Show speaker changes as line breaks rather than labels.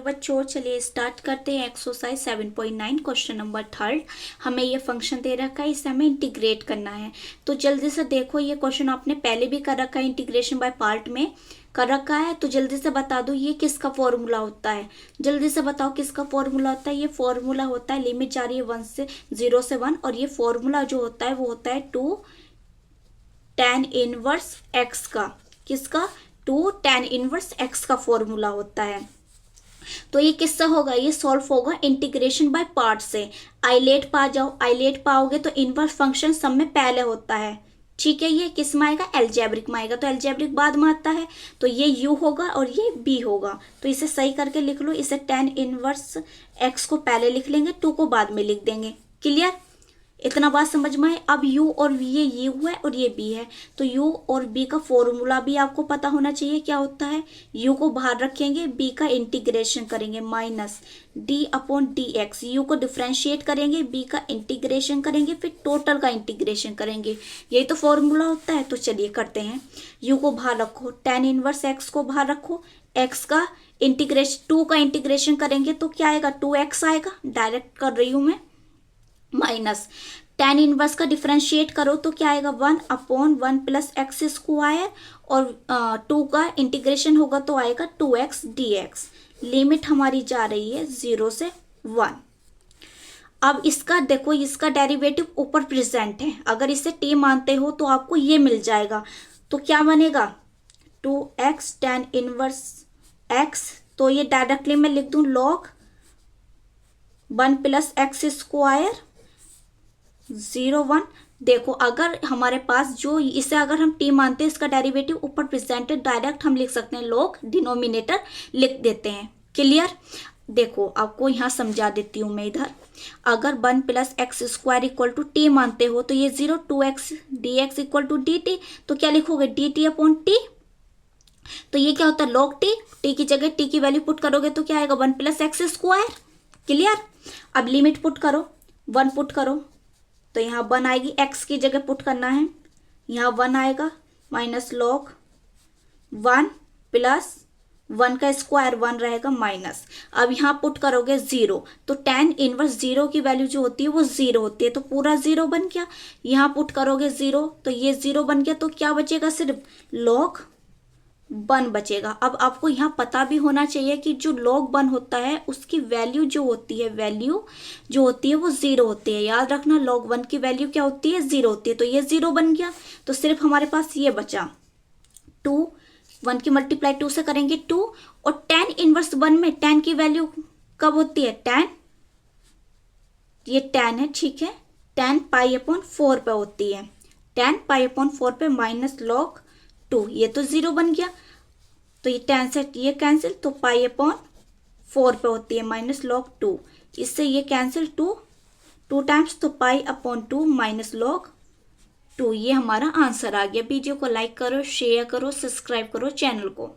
बच्चों, चलिए स्टार्ट करते हैं एक्सरसाइज 7.9 क्वेश्चन नंबर 3। हमें ये फंक्शन दे रखा है, इसे हमें इंटीग्रेट करना है। तो जल्दी से देखो, ये क्वेश्चन आपने पहले भी कर रखा है, इंटीग्रेशन बाय पार्ट में कर रखा है। तो जल्दी से बता दो ये किसका फॉर्मूला होता है। जल्दी से बताओ किसका फॉर्मूला होता है। ये फॉर्मूला होता है, लिमिट जा रही है 0 से 1, और ये फॉर्मूला जो होता है वो होता है 2 tan इनवर्स x का। किसका? 2 tan इनवर्स x का फॉर्मूला होता है। तो ये किससे होगा? ये सॉल्व होगा इंटीग्रेशन बाय पार्ट से। आइलेट पा जाओ, आइलेट पाओगे तो इनवर्स फंक्शन सब में पहले होता है। ठीक है, ये किस में आएगा? एल्जेब्रिक में आएगा। तो एल्जेब्रिक बाद में आता है, तो ये u होगा और ये b होगा। तो इसे सही करके लिख लो। इसे tan इनवर्स x को पहले लिख लेंगे, 2 को बाद में लिख देंगे। क्लियर? इतना बात समझ में आए। अब u और v, ये u है और ये b है, तो u और b का फॉर्मूला भी आपको पता होना चाहिए क्या होता है। u को बाहर रखेंगे, b का इंटीग्रेशन करेंगे minus d upon dx। u को डिफ्रेंशिएट करेंगे, b का इंटीग्रेशन करेंगे, फिर टोटल का इंटीग्रेशन करेंगे। यही तो फॉर्मूला होता है। तो चलिए करते हैं। u को बाहर रखो, tan इनवर्स x को बाहर रखो, x का इंटीग्रेशन 2 का इंटीग्रेशन करेंगे तो क्या आएगा? 2x आएगा। डायरेक्ट कर रही हूं मैं। माइनस tan इनवर्स का डिफरेंशिएट करो तो क्या आएगा? 1 अपॉन 1 प्लस एक्स स्क्वायर, और 2 का इंटीग्रेशन होगा तो आएगा 2x dx। लिमिट हमारी जा रही है 0 से 1। अब इसका देखो, इसका डेरिवेटिव ऊपर प्रेजेंट है। अगर इसे t मानते हो तो आपको ये मिल जाएगा। तो क्या बनेगा? 2x tan inverse x। तो ये डायरेक्टली मैं लिख दूं log 1 प्लस एक्स स्क्वायर 0 1। देखो, अगर हमारे पास जो इसे अगर हम t मानते हैं, इसका डेरिवेटिव ऊपर प्रेजेंटेड, डायरेक्ट हम लिख सकते हैं log, डिनोमिनेटर लिख देते हैं। क्लियर? देखो आपको यहाँ समझा देती हूँ मैं इधर। अगर 1 plus X square equal to T मानते हो तो ये 0, 2x dx equal to dt। तो क्या लिखोगे? dt upon T. तो ये क्या होता है? log t की जगह t की वैल्यू पुट करोगे तो क्या आएगा? 1 प्लस एक्स स्क्वायर। क्लियर? अब लिमिट पुट करो, 1 पुट करो तो यहाँ 1 आएगी। x की जगह पुट करना है, यहाँ 1 आएगा माइनस log 1 प्लस 1 का स्क्वायर 1 रहेगा माइनस। अब यहाँ पुट करोगे 0, तो tan इनवर्स 0 की वैल्यू जो होती है वो 0 होती है, तो पूरा 0 बन गया। यहाँ पुट करोगे 0, तो ये 0 बन गया। तो क्या बचेगा? सिर्फ log 1 बचेगा। अब आपको यहाँ पता भी होना चाहिए कि जो log 1 होता है उसकी वैल्यू जो होती है, वो 0 होती है। याद रखना, log 1 की वैल्यू क्या होती है? 0 होती है। तो ये 0 बन गया। तो सिर्फ हमारे पास ये बचा 2। 1 की मल्टीप्लाई 2 से करेंगे 2, और tan इनवर्स 1 में tan की वैल्यू कब होती है? tan, ये tan है, ठीक है, tan पाई अपॉन 4 पे होती है। tan पाई अपॉन 4 पे माइनस log 2, ये तो 0 बन गया। तो ये tan से ये कैंसिल, तो पाई अपॉन 4 पे होती है माइनस log 2। इससे ये कैंसिल 2 टाइम्स, तो पाई अपॉन 2 माइनस log 2। ये हमारा आंसर आ गया। वीडियो को लाइक करो, शेयर करो, सब्सक्राइब करो चैनल को।